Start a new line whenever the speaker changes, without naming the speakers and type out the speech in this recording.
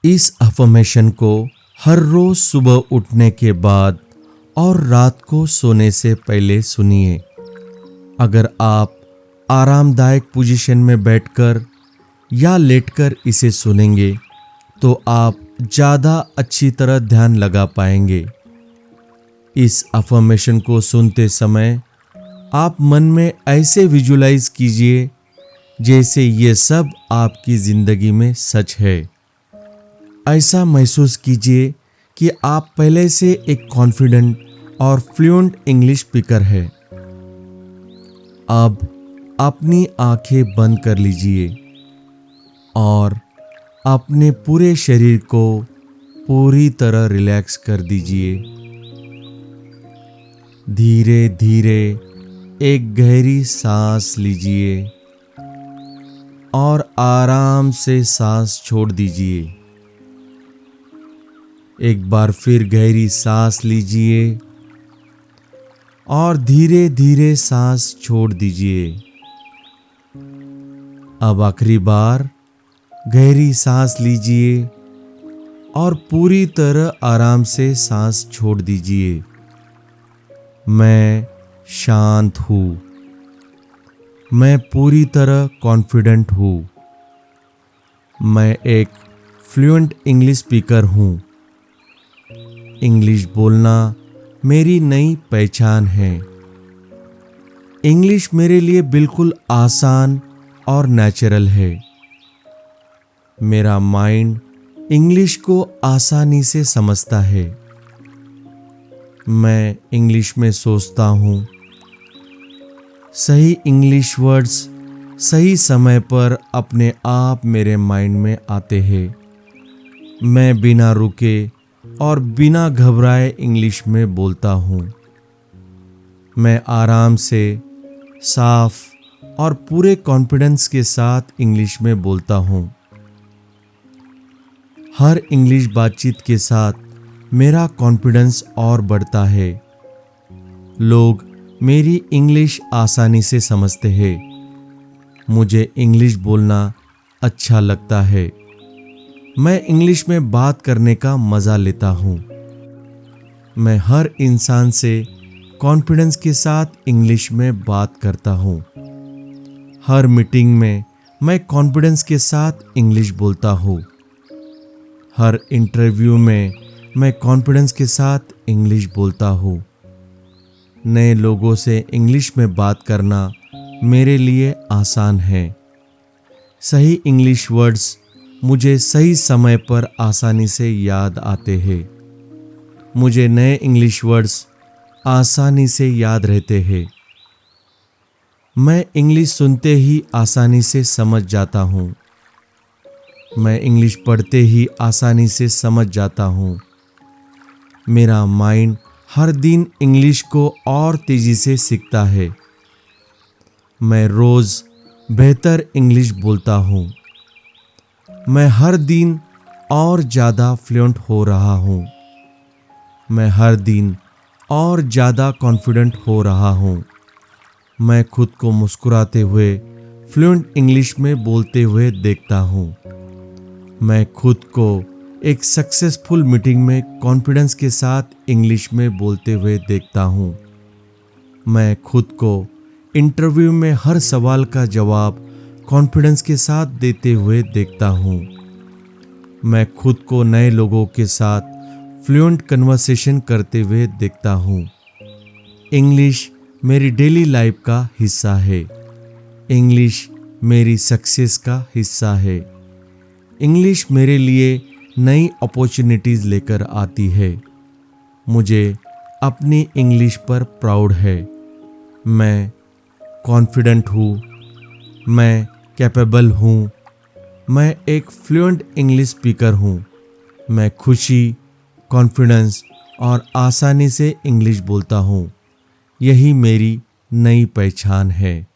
इस अफर्मेशन को हर रोज सुबह उठने के बाद और रात को सोने से पहले सुनिए। अगर आप आरामदायक पोजीशन में बैठकर या लेटकर इसे सुनेंगे तो आप ज़्यादा अच्छी तरह ध्यान लगा पाएंगे। इस अफर्मेशन को सुनते समय आप मन में ऐसे विजुलाइज कीजिए जैसे ये सब आपकी ज़िंदगी में सच है। ऐसा महसूस कीजिए कि आप पहले से एक कॉन्फिडेंट और फ्लुएंट इंग्लिश स्पीकर है। अब अपनी आंखें बंद कर लीजिए और अपने पूरे शरीर को पूरी तरह रिलैक्स कर दीजिए। धीरे धीरे एक गहरी सांस लीजिए और आराम से सांस छोड़ दीजिए। एक बार फिर गहरी सांस लीजिए और धीरे धीरे सांस छोड़ दीजिए। अब आखिरी बार गहरी सांस लीजिए और पूरी तरह आराम से सांस छोड़ दीजिए। मैं शांत हूँ। मैं पूरी तरह कॉन्फिडेंट हूँ। मैं एक फ्लुएंट इंग्लिश स्पीकर हूँ। इंग्लिश बोलना मेरी नई पहचान है। इंग्लिश मेरे लिए बिल्कुल आसान और नेचुरल है। मेरा माइंड इंग्लिश को आसानी से समझता है। मैं इंग्लिश में सोचता हूँ। सही इंग्लिश वर्ड्स सही समय पर अपने आप मेरे माइंड में आते हैं। मैं बिना रुके और बिना घबराए इंग्लिश में बोलता हूँ। मैं आराम से, साफ और पूरे कॉन्फिडेंस के साथ इंग्लिश में बोलता हूँ। हर इंग्लिश बातचीत के साथ मेरा कॉन्फिडेंस और बढ़ता है। लोग मेरी इंग्लिश आसानी से समझते हैं। मुझे इंग्लिश बोलना अच्छा लगता है। मैं इंग्लिश में बात करने का मज़ा लेता हूँ। मैं हर इंसान से कॉन्फिडेंस के साथ इंग्लिश में बात करता हूँ। हर मीटिंग में मैं कॉन्फिडेंस के साथ इंग्लिश बोलता हूँ। हर इंटरव्यू में मैं कॉन्फिडेंस के साथ इंग्लिश बोलता हूँ। नए लोगों से इंग्लिश में बात करना मेरे लिए आसान है। सही इंग्लिश वर्ड्स मुझे सही समय पर आसानी से याद आते हैं। मुझे नए इंग्लिश वर्ड्स आसानी से याद रहते हैं। मैं इंग्लिश सुनते ही आसानी से समझ जाता हूँ। मैं इंग्लिश पढ़ते ही आसानी से समझ जाता हूँ। मेरा माइंड हर दिन इंग्लिश को और तेज़ी से सीखता है। मैं रोज़ बेहतर इंग्लिश बोलता हूँ। मैं हर दिन और ज़्यादा फ्लुएंट हो रहा हूँ। मैं हर दिन और ज़्यादा कॉन्फिडेंट हो रहा हूँ। मैं खुद को मुस्कुराते हुए फ्लुएंट इंग्लिश में बोलते हुए देखता हूँ। मैं खुद को एक सक्सेसफुल मीटिंग में कॉन्फिडेंस के साथ इंग्लिश में बोलते हुए देखता हूँ। मैं खुद को इंटरव्यू में हर सवाल का जवाब कॉन्फिडेंस के साथ देते हुए देखता हूँ। मैं खुद को नए लोगों के साथ फ्लुएंट कन्वर्सेशन करते हुए देखता हूँ। इंग्लिश मेरी डेली लाइफ का हिस्सा है। इंग्लिश मेरी सक्सेस का हिस्सा है। इंग्लिश मेरे लिए नई अपॉर्चुनिटीज़ लेकर आती है। मुझे अपनी इंग्लिश पर प्राउड है। मैं कॉन्फिडेंट हूँ। मैं कैपेबल हूँ। मैं एक फ्लुएंट इंग्लिश स्पीकर हूँ। मैं खुशी, कॉन्फिडेंस और आसानी से इंग्लिश बोलता हूँ। यही मेरी नई पहचान है।